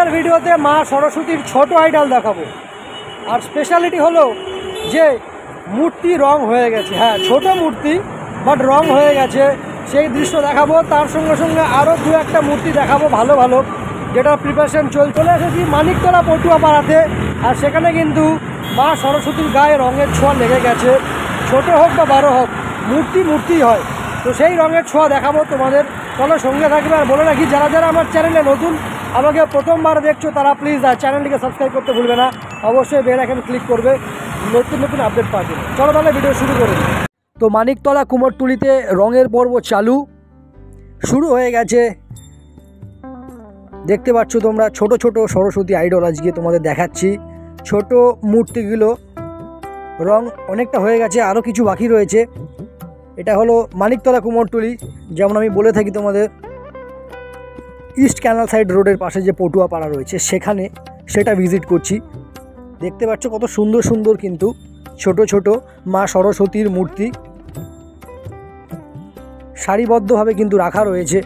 আজকের ভিডিওতে মা সরস্বতীর ছোট আইডল দেখাবো। আর স্পেশালিটি হলো যে মূর্তি রং হয়ে গেছে, হ্যাঁ ছোট মূর্তি বাট রং হয়ে গেছে, সেই দৃশ্য দেখাবো। তার সঙ্গে সঙ্গে আরও দু একটা মূর্তি দেখাবো ভালো ভালো, যেটা প্রিপারেশন চলে এসেছি মানিকতলা পটুয়া পাড়াতে। আর সেখানে কিন্তু মা সরস্বতীর গায়ে রঙের ছোঁয়া লেগে গেছে, ছোট হোক বা বড় হোক মূর্তি হয়। তো সেই রঙের ছোঁয়া দেখাবো তোমাদের, চলো সঙ্গে থাকবে। আর বলে রাখি, যারা যারা আমার চ্যানেলে নতুন, আমাকে প্রথমবার দেখছো, তারা প্লিজ চ্যানেলটিকে সাবস্ক্রাইব করতে ভুলবে না, অবশ্যই বেল আইকন ক্লিক করবে, নতুন নতুন আপডেট পাবে। চলো তাহলে ভিডিও শুরু করে দিই। তো মানিকতলা কুমোরটুলিতে রঙের পর্ব চালু শুরু হয়ে গেছে। দেখতে পাচ্ছ তোমরা ছোট ছোট সরস্বতী আইডল আজকে তোমাদের দেখাচ্ছি। ছোট মূর্তিগুলো রং অনেকটা হয়ে গেছে, আরও কিছু বাকি রয়েছে। এটা হলো মানিকতলা কুমোরটুলি, যেমন আমি বলে থাকি তোমাদের, ইস্ট ক্যানাল সাইড রোডের পাশে যে পটুয়া পাড়া রয়েছে সেখানে, সেটা ভিজিট করছি। দেখতে পাচ্ছ কত সুন্দর সুন্দর কিন্তু ছোট ছোট মা সরস্বতীর মূর্তি সারিবদ্ধভাবে কিন্তু রাখা রয়েছে।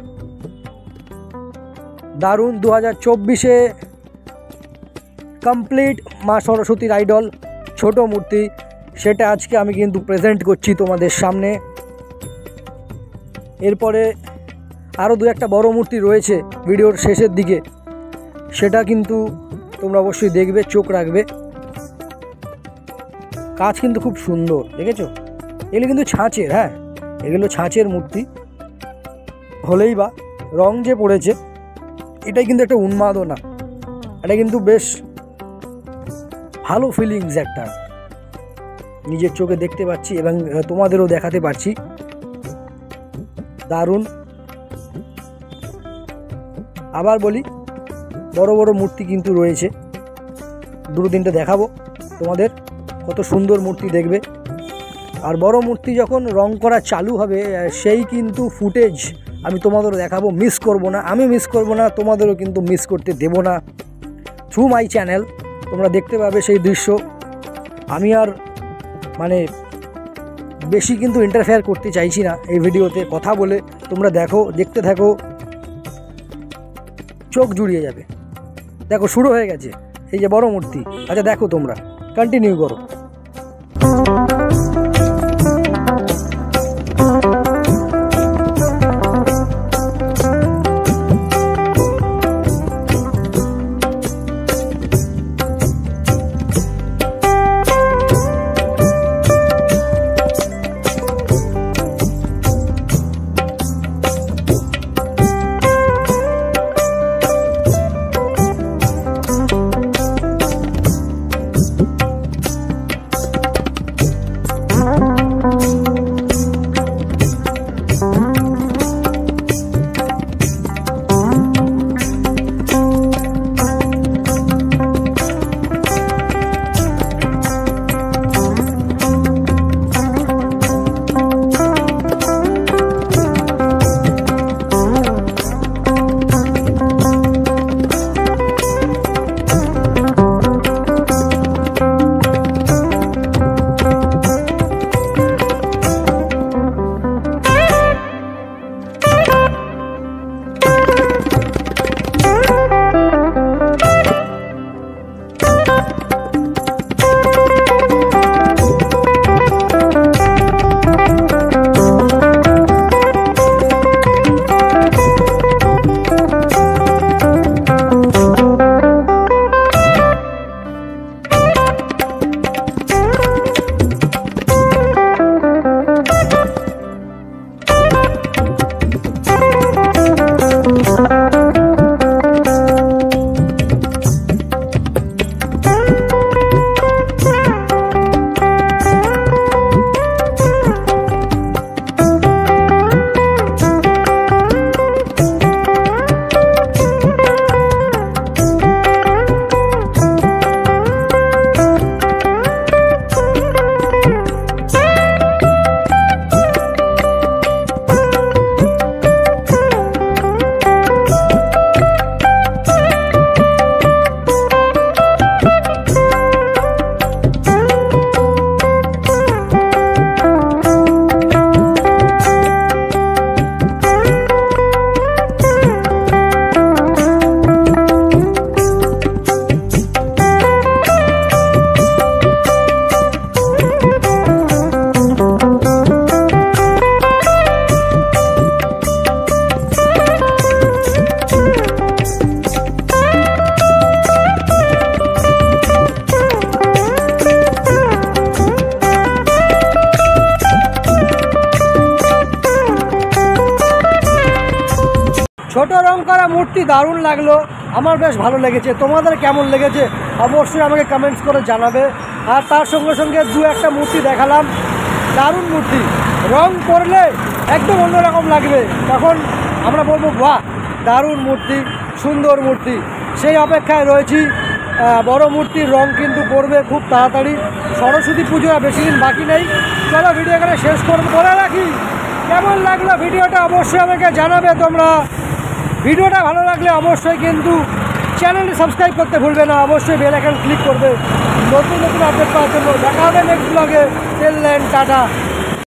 দারুণ 2024-এ কমপ্লিট মা সরস্বতীর আইডল ছোট মূর্তি, সেটা আজকে আমি কিন্তু প্রেজেন্ট করছি তোমাদের সামনে। এরপরে আরও দু একটা বড় মূর্তি রয়েছে ভিডিওর শেষের দিকে, সেটা কিন্তু তোমরা অবশ্যই দেখবে, চোখ রাখবে। কাজ কিন্তু খুব সুন্দর, দেখেছো? এগুলো কিন্তু ছাঁচের, হ্যাঁ এগুলো ছাঁচের মূর্তি হলেই বা, রং যে পড়েছে এটাই কিন্তু একটা উন্মাদনা, এটা কিন্তু বেশ ভালো ফিলিংস একটা নিজের চোখে দেখতে পাচ্ছি এবং তোমাদেরও দেখাতে পারছি। দারুণ। আবার বলি, বড় বড় মূর্তি কিন্তু রয়েছে, দুটো তিনটে দেখাবো তোমাদের, কত সুন্দর মূর্তি দেখবে। আর বড় মূর্তি যখন রং করা চালু হবে, সেই কিন্তু ফুটেজ আমি তোমাদেরও দেখাবো, মিস করব না, আমি মিস করব না, তোমাদেরও কিন্তু মিস করতে দেব না। থ্রু মাই চ্যানেল তোমরা দেখতে পাবে সেই দৃশ্য। আমি আর মানে বেশি কিন্তু ইন্টারফেয়ার করতে চাইছি না এই ভিডিওতে, কথা বলে তোমরা দেখো, দেখতে থাকো, চোখ জুড়িয়ে যাবে। দেখো শুরু হয়ে গেছে এই যে বড় মূর্তি। আচ্ছা দেখো, তোমরা কন্টিনিউ করো। রং করা মূর্তি দারুণ লাগলো, আমার বেশ ভালো লেগেছে। তোমাদের কেমন লেগেছে অবশ্যই আমাকে কমেন্টস করে জানাবে। আর তার সঙ্গে সঙ্গে দু একটা মূর্তি দেখালাম, দারুণ মূর্তি, রং করলে একদম অন্যরকম লাগবে, তখন আমরা বলবো বাহ দারুণ মূর্তি, সুন্দর মূর্তি। সেই অপেক্ষায় রয়েছি। বড় মূর্তির রং কিন্তু পড়বে খুব তাড়াতাড়ি, সরস্বতী পুজো বেশি দিন বাকি নেই। চলো ভিডিও এখানে শেষ করবো, বলে রাখি কেমন লাগলো ভিডিওটা অবশ্যই আমাকে জানাবে তোমরা। ভিডিওটা ভালো লাগলে অবশ্যই কিন্তু চ্যানেলটি সাবস্ক্রাইব করতে ভুলবে না, অবশ্যই বেল আইকন ক্লিক করবে নতুন নতুন আপডেট পাওয়ার জন্য। দেখা হবে নেক্সট ব্লগে। টেল টাটা।